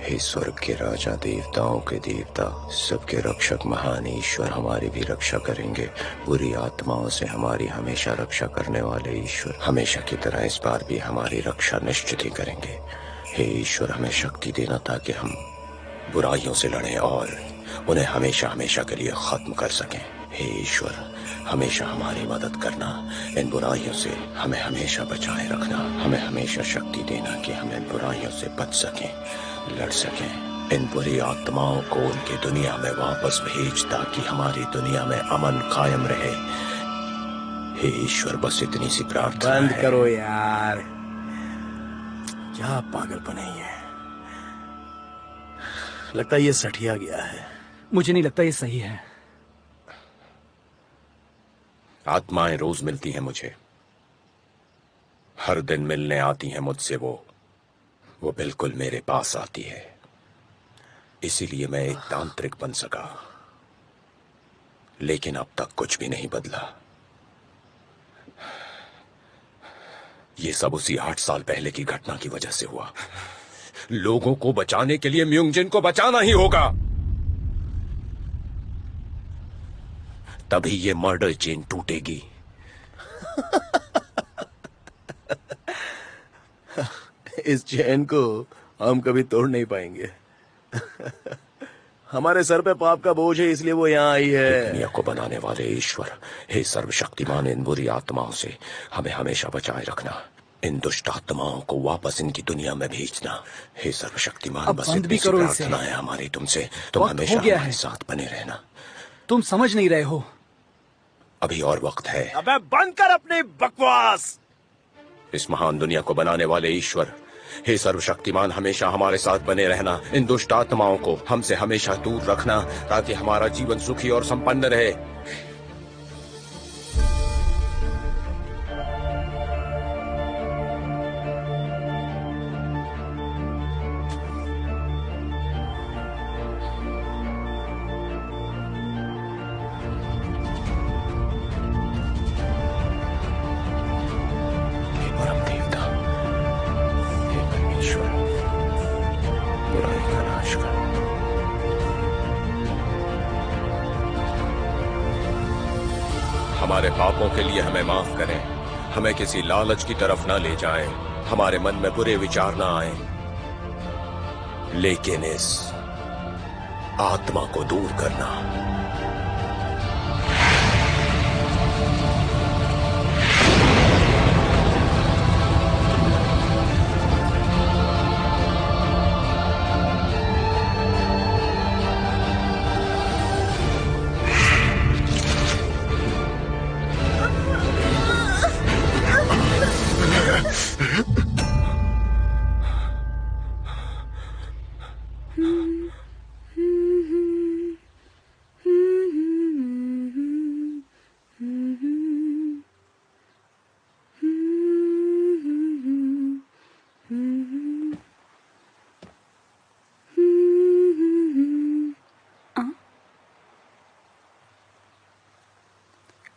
हे स्वर्ग के राजा, देवताओं के देवता, सबके रक्षक महान ईश्वर हमारी भी रक्षा करेंगे। बुरी आत्माओं से हमारी हमेशा रक्षा करने वाले ईश्वर हमेशा की तरह इस बार भी हमारी रक्षा निश्चित ही करेंगे। हे ईश्वर, हमें शक्ति देना ताकि हम बुराइयों से लड़ें और उन्हें हमेशा हमेशा के लिए खत्म कर सकें। हे ईश्वर, हमेशा हमारी मदद करना, इन बुराइयों से हमें हमेशा बचाए रखना। हमें हमेशा शक्ति देना कि हम इन बुराइयों से बच सकें, लड़ सकें। इन बुरी आत्माओं को उनकी दुनिया में वापस भेज ताकि हमारी दुनिया में अमन कायम रहे। हे ईश्वर, बस इतनी सी प्रार्थना बंद है। करो यार, क्या पागलपन है ये। लगता है ये सठिया गया है। मुझे नहीं लगता ये सही है। आत्माएं रोज मिलती हैं मुझे, हर दिन मिलने आती हैं मुझसे। वो बिल्कुल मेरे पास आती है, इसीलिए मैं एक तांत्रिक बन सका। लेकिन अब तक कुछ भी नहीं बदला। ये सब उसी 8 साल पहले की घटना की वजह से हुआ। लोगों को बचाने के लिए म्यूंगजिन को बचाना ही होगा, तभी ये मर्डर चेन टूटेगी। इस चैन को हम कभी तोड़ नहीं पाएंगे। हमारे सर पे पाप का बोझ है, इसलिए वो यहाँ आई है। दुनिया को बनाने वाले ईश्वर, हे सर्वशक्तिमान, इन बुरी आत्माओं से हमें हमेशा बचाए रखना। इन दुष्ट आत्माओं को वापस इनकी दुनिया में भेजना। हे सर्वशक्तिमान, अब बस बंद इतनी भी सी करो प्रार्थना इसे। है हमारी तुमसे, तुम वक्त हमेशा हो गया हमारे है। साथ बने रहना। तुम समझ नहीं रहे हो। अभी और वक्त है। अबे बंद कर अपनी बकवास। इस महान दुनिया को बनाने वाले ईश्वर, हे सर्वशक्तिमान, हमेशा हमारे साथ बने रहना। इन दुष्ट आत्माओं को हमसे हमेशा दूर रखना ताकि हमारा जीवन सुखी और संपन्न रहे। हे परम देवता, हे परमेश्वर, बुराई का नाश कर। हमारे पापों के लिए हमें माफ करें। हमें किसी लालच की तरफ न ले जाएं। हमारे मन में बुरे विचार न आए, लेकिन इस आत्मा को दूर करना।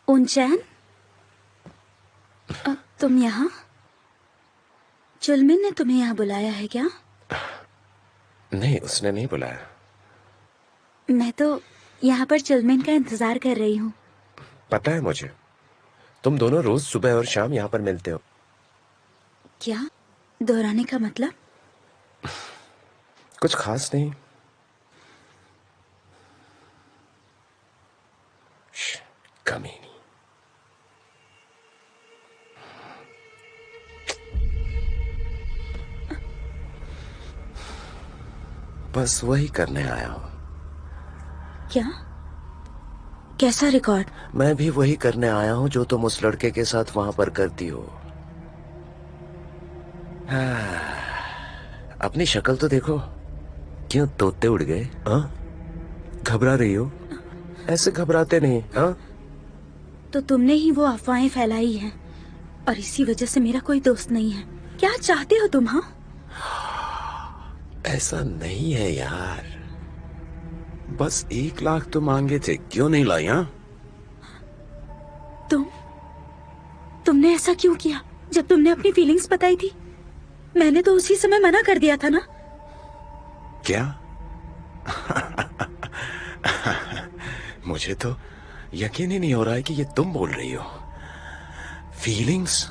उनचैन, तुम यहाँ? चुलमिन ने तुम्हें यहाँ बुलाया है क्या? नहीं, उसने नहीं बुलाया। मैं तो यहाँ पर चुलमिन का इंतजार कर रही हूँ। पता है मुझे, तुम दोनों रोज सुबह और शाम यहाँ पर मिलते हो। क्या दोहराने का मतलब? कुछ खास नहीं। कमीनी। बस वही करने आया हूँ। क्या? कैसा रिकॉर्ड? मैं भी वही करने आया हूँ जो तुम उस लड़के के साथ वहां पर करती हो। अपनी शक्ल तो देखो, क्यों तोते उड़ गए? हाँ, घबरा रही हो? ऐसे घबराते नहीं। हाँ, तो तुमने ही वो अफवाहें फैलाई हैं और इसी वजह से मेरा कोई दोस्त नहीं है। क्या चाहते हो तुम? हाँ, ऐसा नहीं है यार, बस 1 लाख तो मांगे थे, क्यों नहीं लाई? हाँ, तुमने ऐसा क्यों किया? जब तुमने अपनी फीलिंग्स बताई थी मैंने तो उसी समय मना कर दिया था ना। क्या? मुझे तो यकीन ही नहीं हो रहा है कि ये तुम बोल रही हो। फीलिंग्स?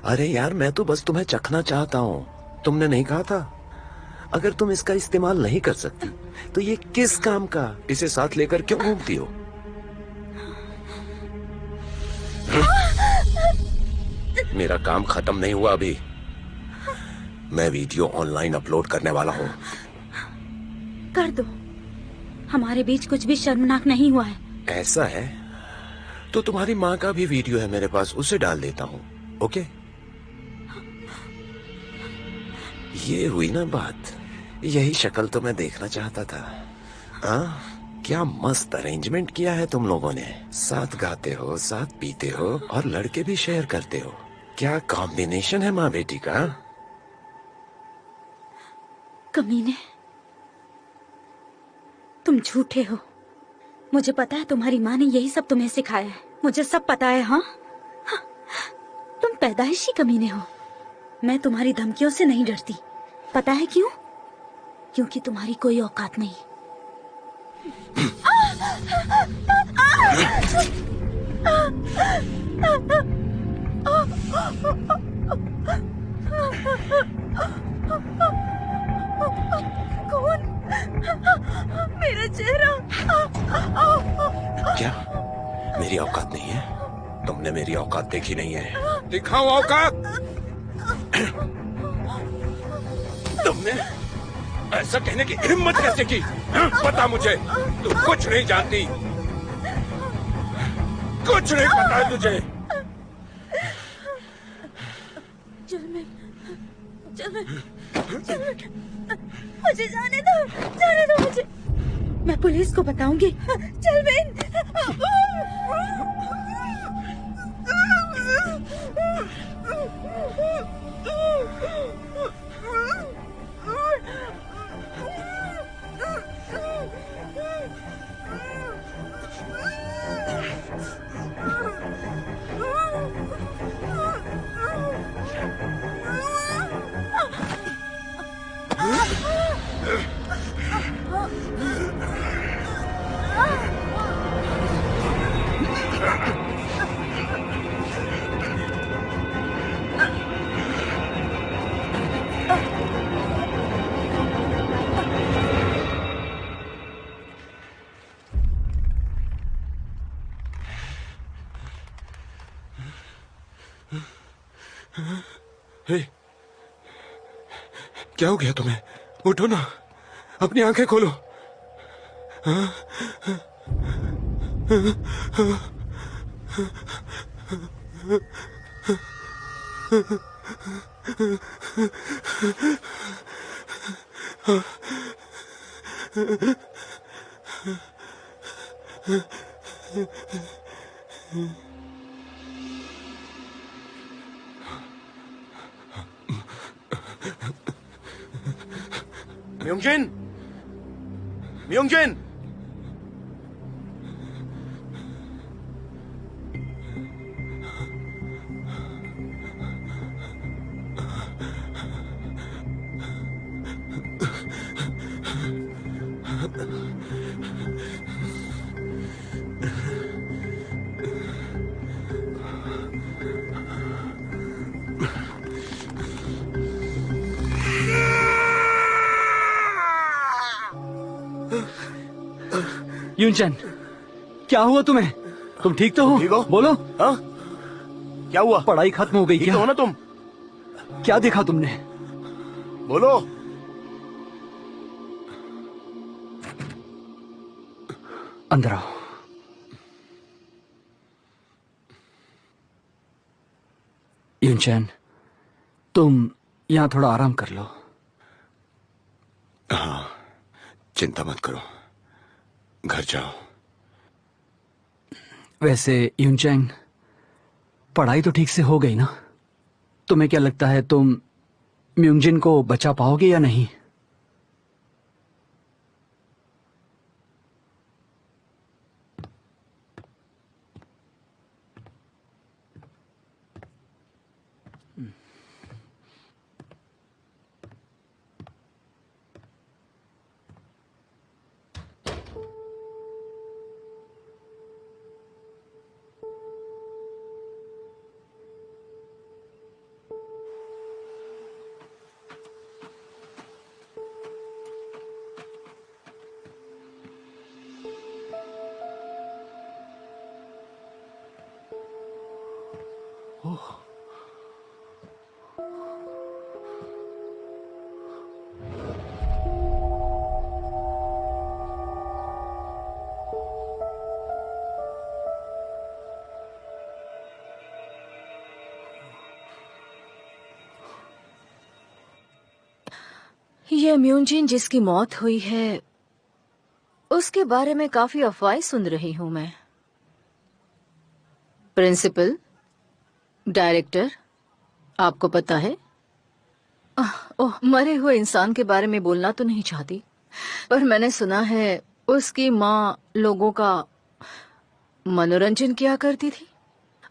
अरे यार, मैं तो बस तुम्हें चखना चाहता हूं। तुमने नहीं कहा था? अगर तुम इसका इस्तेमाल नहीं कर सकती तो ये किस काम का? इसे साथ लेकर क्यों घूमती हो? मेरा काम खत्म नहीं हुआ अभी। मैं वीडियो ऑनलाइन अपलोड करने वाला हूँ। कर दो। हमारे बीच कुछ भी शर्मनाक नहीं हुआ है। ऐसा है तो तुम्हारी माँ का भी वीडियो है मेरे पास, उसे डाल देता हूँ। ओके? ये हुई ना बात। यही शक्ल तो मैं देखना चाहता था। क्या मस्त अरेंजमेंट किया है तुम लोगों ने। साथ गाते हो, साथ पीते हो और लड़के भी शेयर करते हो। क्या कॉम्बिनेशन है माँ बेटी का। कमीने, तुम झूठे हो। मुझे पता है तुम्हारी माँ ने यही सब तुम्हें सिखाया है। मुझे सब पता है। हाँ, तुम पैदाइशी कमीने हो। मैं तुम्हारी धमकियों से नहीं डरती। पता है क्यों? क्योंकि तुम्हारी कोई औकात नहीं। कौन? मेरा चेहरा। क्या मेरी औकात नहीं है? तुमने मेरी औकात देखी नहीं है। दिखाओ औकात। तुमने ऐसा कहने की हिम्मत कैसे की? पता मुझे, तू कुछ नहीं जानती। कुछ नहीं पता है तुझे। मुझे जाने दो मुझे। मैं पुलिस को बताऊंगी। चल बेन। हे, क्या हो गया तुम्हें? उठो ना, अपनी आंखें खोलो। म्योंगजिन, म्योंगजिन। यूनचैन, क्या हुआ तुम्हें? तुम ठीक तो हो? ठीक हो? बोलो। हाँ, क्या हुआ? पढ़ाई खत्म हो गई ठीक क्या? तो हो ना तुम? क्या देखा तुमने? बोलो। अंदर आओ। यूनचैन, तुम यहाँ थोड़ा आराम कर लो। हाँ, चिंता मत करो, घर जाओ। वैसे यूनचैन, पढ़ाई तो ठीक से हो गई ना? तुम्हें क्या लगता है तुम म्योंगजिन को बचा पाओगे या नहीं? ये म्यूनजिन जिसकी मौत हुई है, उसके बारे में काफी अफवाहें सुन रही हूं मैं। प्रिंसिपल, डायरेक्टर, आपको पता है? ओह, मरे हुए इंसान के बारे में बोलना तो नहीं चाहती, पर मैंने सुना है उसकी माँ लोगों का मनोरंजन किया करती थी,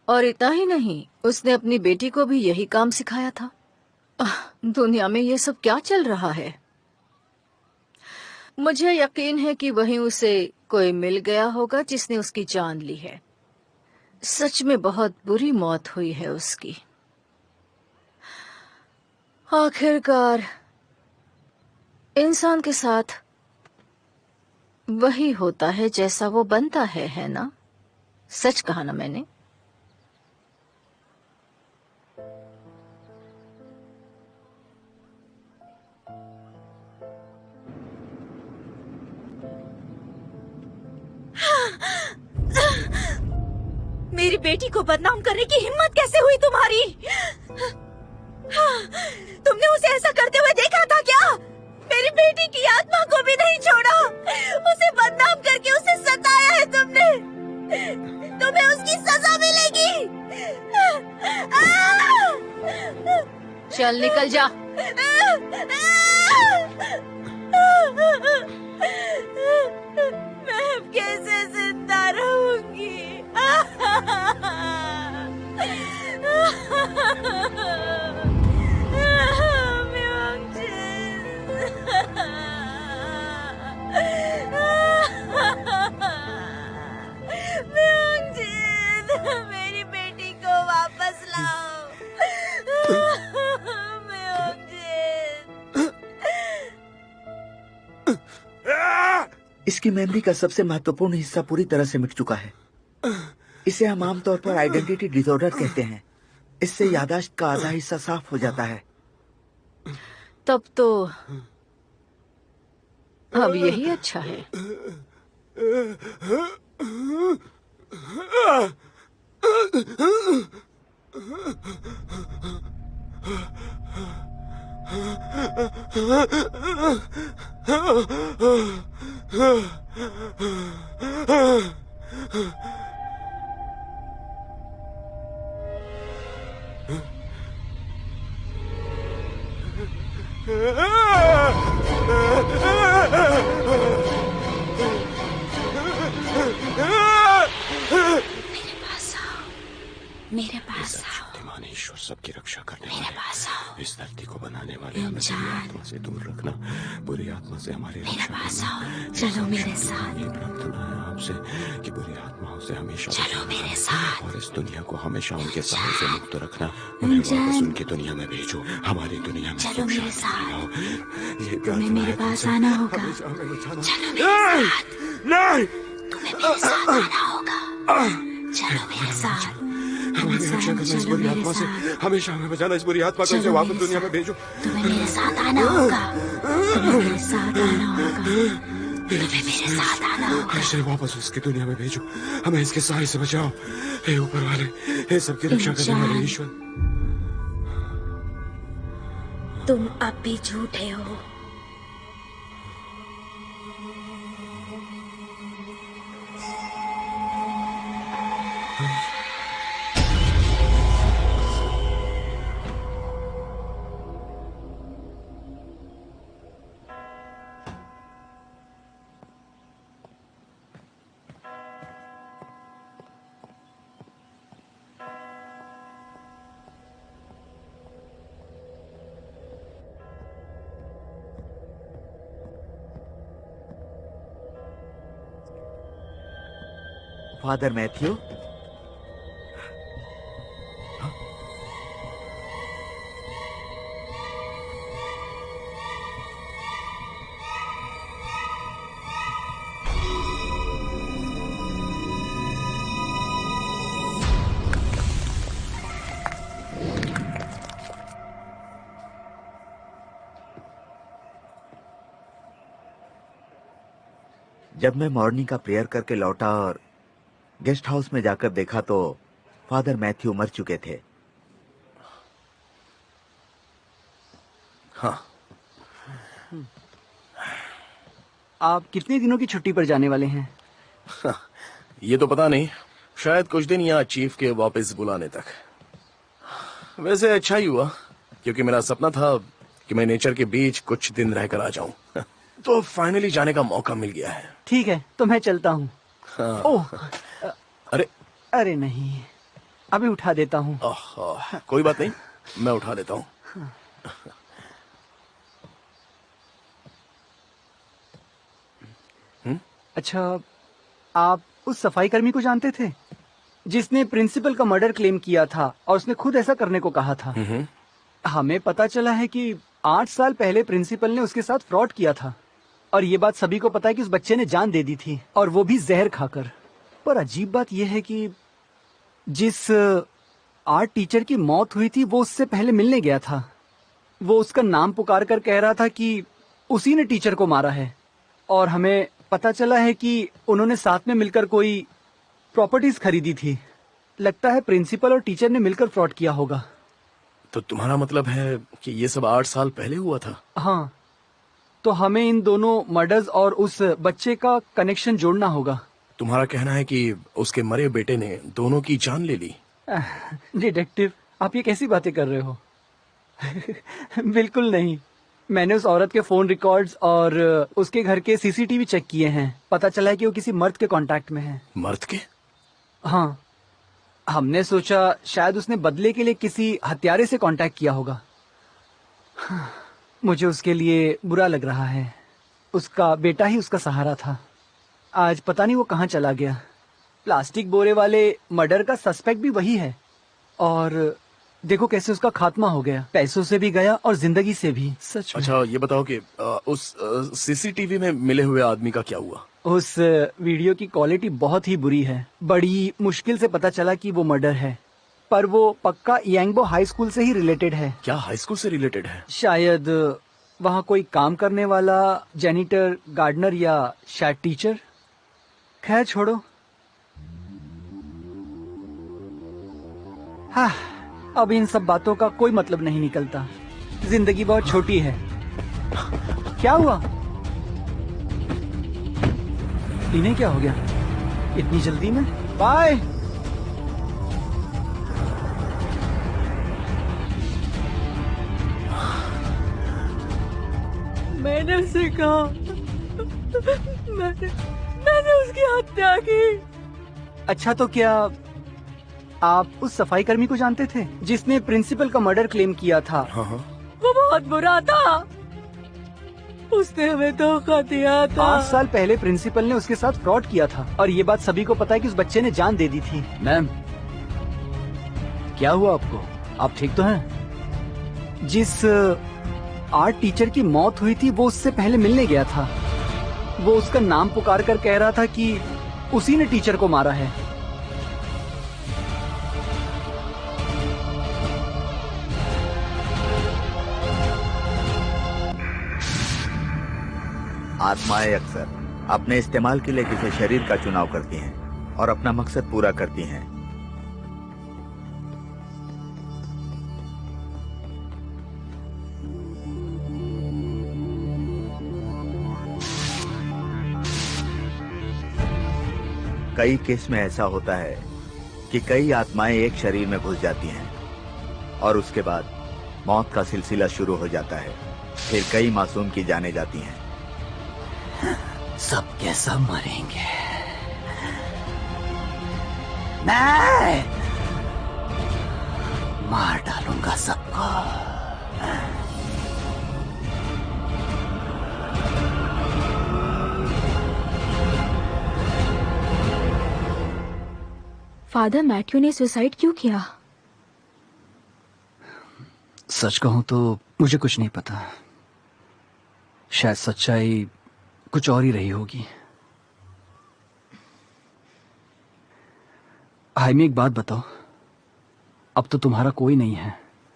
और इतना ही नहीं, उसने अपनी बेटी को भी यही काम सिखाया था। दुनिया में ये सब क्या चल रहा है? मुझे यकीन है कि वहीं उसे कोई मिल गया होगा जिसने उसकी जान ली है। सच में बहुत बुरी मौत हुई है उसकी। आखिरकार इंसान के साथ वही होता है जैसा वो बनता है ना? सच कहा ना मैंने? मेरी बेटी को बदनाम करने की हिम्मत कैसे हुई तुम्हारी? तुमने उसे ऐसा करते हुए देखा था क्या? मेरी बेटी की आत्मा को भी नहीं छोड़ा। उसे बदनाम करके उसे सताया है तुमने। तुम्हें उसकी सजा मिलेगी। चल निकल जा। मैं अब कैसे जिंदा रहूंगी? मेरी बेटी को वापस लाओ। इसकी मेमोरी का सबसे महत्वपूर्ण हिस्सा पूरी तरह से मिट चुका है। इसे हम आमतौर पर आइडेंटिटी डिसऑर्डर कहते हैं। इससे याददाश्त का आधा हिस्सा साफ हो जाता है। तब तो अब यही अच्छा है। मेरे पास आओ। शक्तिमान ईश्वर सबकी रक्षा करने मेरे पास आओ। इस धरती को बनाने वाले हमें बुरी आत्मा से दूर रखना। बुरी आत्मा से हमारी मेरे रक्षा पास करना। आओ। चलो मेरे साथ। ये प्रार्थना है आपसे कि बुरी आत्माओं से हमेशा चलो मेरे साथ। और इस दुनिया को हमेशा उनके सहारे से मुक्त रखना। उन्हें वापस उनकी दुनिया में भेजो। हमारी दुनिया में चलो मेरे साथ। ये तुम्हें मेरे पास आना होगा। चलो मेरे साथ। नहीं, तुम्हें मेरे साथ आना होगा। चलो मेरे साथ। हमारी रक्षा करना इस बुरी आत्मा से। हमेशा हमें बचाना इस बुरी आत्मा को। इसे वापस दुनिया में भेजो। तुम्हें मेरे साथ आना होगा। तुम्हें मेरे साथ आना होगा। तुम्हें मेरे साथ आना होगा। इसे वापस इसकी दुनिया में भेजो। हमें इसके सहारे से बचाओ। हे ऊपर वाले, हे सबकी रक्षा करने वाले ईश्वर। तुम अब भी झूठे हो। फादर मैथ्यू, जब मैं मॉर्निंग का प्रेयर करके लौटा और गेस्ट हाउस में जाकर देखा तो फादर मैथ्यू मर चुके थे। हाँ। आप कितने दिनों की छुट्टी पर जाने वाले हैं? ये तो पता नहीं, शायद कुछ दिन या चीफ के वापस बुलाने तक। वैसे अच्छा ही हुआ, क्योंकि मेरा सपना था कि मैं नेचर के बीच कुछ दिन रहकर आ जाऊं। तो फाइनली जाने का मौका मिल गया है। ठीक है, तो मैं चलता हूँ। हाँ। ओह, अरे अरे नहीं, अभी उठा देता हूँ। कोई बात नहीं, मैं उठा देता हूँ। अच्छा, आप उस सफाई कर्मी को जानते थे जिसने प्रिंसिपल का मर्डर क्लेम किया था और उसने खुद ऐसा करने को कहा था? हमें पता चला है कि 8 साल पहले प्रिंसिपल ने उसके साथ फ्रॉड किया था और ये बात सभी को पता है कि उस बच्चे ने जान दे दी थी, और वो भी जहर खाकर। पर अजीब बात यह है कि जिस आर्ट टीचर की मौत हुई थी वो उससे पहले मिलने गया था। वो उसका नाम पुकार कर कह रहा था कि उसी ने टीचर को मारा है, और हमें पता चला है कि उन्होंने साथ में मिलकर कोई प्रॉपर्टीज खरीदी थी। लगता है प्रिंसिपल और टीचर ने मिलकर फ्रॉड किया होगा। तो तुम्हारा मतलब है कि ये सब 8 साल पहले हुआ था? हाँ, तो हमें इन दोनों मर्डर्स और उस बच्चे का कनेक्शन जोड़ना होगा। तुम्हारा कहना है कि उसके मरे बेटे ने दोनों की जान ले ली? डिटेक्टिव, आप ये कैसी बातें कर रहे हो? बिल्कुल नहीं। मैंने उस औरत के फोन रिकॉर्ड्स और उसके घर के सीसीटीवी चेक किए हैं। पता चला है कि वो किसी मर्द के कांटेक्ट में है। मर्द के? हाँ, हमने सोचा शायद उसने बदले के लिए किसी हत्यारे से कांटेक्ट किया होगा। मुझे उसके लिए बुरा लग रहा है। उसका बेटा ही उसका सहारा था। आज पता नहीं वो कहाँ चला गया। प्लास्टिक बोरे वाले मर्डर का सस्पेक्ट भी वही है, और देखो कैसे उसका खात्मा हो गया। पैसों से भी गया और जिंदगी से भी। सच में। अच्छा, ये बताओ कि उस सीसीटीवी में मिले हुए आदमी का क्या हुआ? उस वीडियो की क्वालिटी बहुत ही बुरी है। बड़ी मुश्किल से पता चला कि वो मर्डर है, पर वो पक्का यांगबो हाई स्कूल से ही रिलेटेड है। क्या हाई स्कूल से रिलेटेड है? शायद वहाँ कोई काम करने वाला जेनिटर, गार्डनर या शायद टीचर। खैर छोड़ो। हाँ, अब इन सब बातों का कोई मतलब नहीं निकलता। जिंदगी बहुत छोटी है। क्या हुआ? इन्हें क्या हो गया इतनी जल्दी में? बाय। मैंने उसे कहा, मैंने उसकी हत्या की। अच्छा, तो क्या आप उस सफाई कर्मी को जानते थे जिसने प्रिंसिपल का मर्डर क्लेम किया था? हाँ। वो बहुत बुरा था। उसने हमें धोखा दिया था। 8 साल पहले प्रिंसिपल ने उसके साथ फ्रॉड किया था, और ये बात सभी को पता है कि उस बच्चे ने जान दे दी थी। मैम, क्या हुआ आपको? आप ठीक तो हैं? जिस आर्ट टीचर की मौत हुई थी वो उससे पहले मिलने गया था। वो उसका नाम पुकार कर कह रहा था कि उसी ने टीचर को मारा है। आत्माएं अक्सर अपने इस्तेमाल के लिए किसी शरीर का चुनाव करती हैं और अपना मकसद पूरा करती हैं। कई केस में ऐसा होता है कि कई आत्माएं एक शरीर में घुस जाती हैं और उसके बाद मौत का सिलसिला शुरू हो जाता है। फिर कई मासूम की जाने जाती हैं। सब के सब मरेंगे। मैं मार डालूंगा सबको। फादर मैथ्यू ने सुसाइड क्यों किया? सच कहूं तो मुझे कुछ नहीं पता। शायद सच्चाई कुछ और ही रही होगी। हाइमी, एक बात बताओ, अब तो तुम्हारा कोई नहीं है।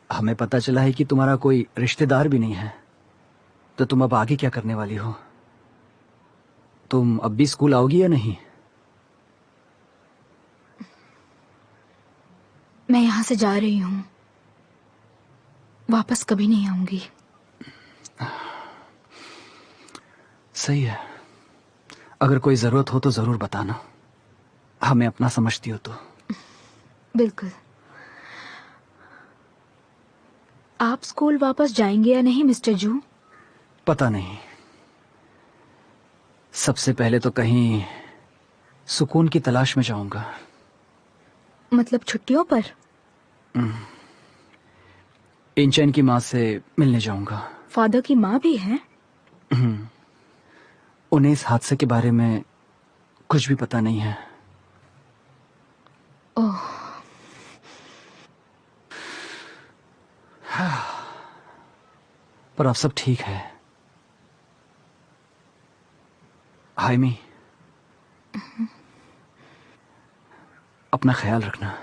हमें पता चला है कि तुम्हारा कोई रिश्तेदार भी नहीं है, तो तुम अब आगे क्या करने वाली हो? तुम अब भी स्कूल आओगी या नहीं? मैं यहाँ से जा रही हूँ, वापस कभी नहीं आऊंगी। सही है। अगर कोई जरूरत हो तो जरूर बताना, हमें अपना समझती हो तो। बिल्कुल। आप स्कूल वापस जाएंगे या नहीं मिस्टर जू? पता नहीं। सबसे पहले तो कहीं सुकून की तलाश में जाऊंगा। मतलब छुट्टियों पर? इंचन की माँ से मिलने जाऊंगा। फादर की माँ भी है? उन्हें इस हादसे के बारे में कुछ भी पता नहीं है। ओह। पर अब सब ठीक है। हाइमी, अपना ख्याल रखना।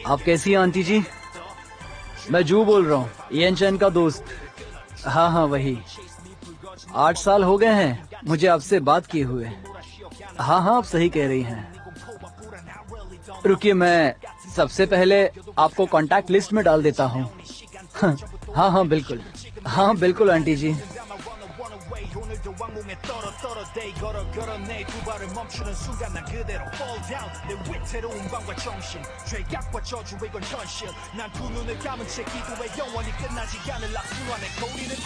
आप कैसी हैं आंटी जी? मैं जू बोल रहा हूँ, इयन चैन का दोस्त। हाँ हाँ वही। 8 साल हो गए हैं मुझे आपसे बात किए हुए। हाँ हाँ आप सही कह रही हैं। रुकिए, मैं सबसे पहले आपको कांटेक्ट लिस्ट में डाल देता हूँ। हाँ हाँ बिल्कुल, हाँ बिल्कुल aunty ji. 왕궁에 떨어대 걸어 두 발을 멈추는 순간 난 그대로 fall down 내 위태로운 밤과 정신 죄악과 저주의 건 현실 난 두 눈을 감은 채 기도해 영원히 끝나지 않을 악수 안에 고리는 뜸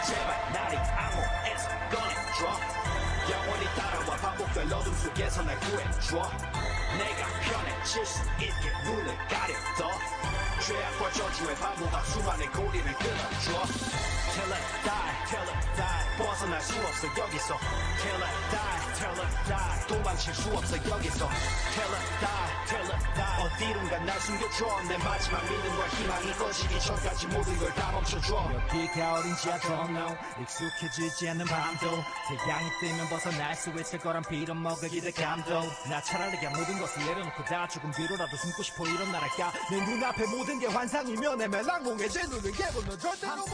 제발 나를 암호에서 꺼내줘 영원히 따라와 반복될 어둠 속에서 날 구해줘 내가 편해질 수 있게 눈을 가려둬 죄악과 저주의 반복 악수 안에 고리를 끊어줘 Till I die 벗어날 수 없어 여기서 Till I die 도망칠 수 없어 여기서 Till I die 어디론가 날 숨겨줘 내 마지막 믿음과 희망이 꺼지기 전까지 모든 걸 다 멈춰줘 여기가 어린 지하철 익숙해지지 않는 밤도 태양이 뜨면 벗어날 수 있을 거란 빌어먹을 기대감도 나 차라리 그냥 모든 것을 내려놓고 다 조금 뒤로라도 숨고 싶어 일어나랄까 내 눈앞에 모든 게 환상이면 내 멜랑몽에 제 눈을 깨보면 절대로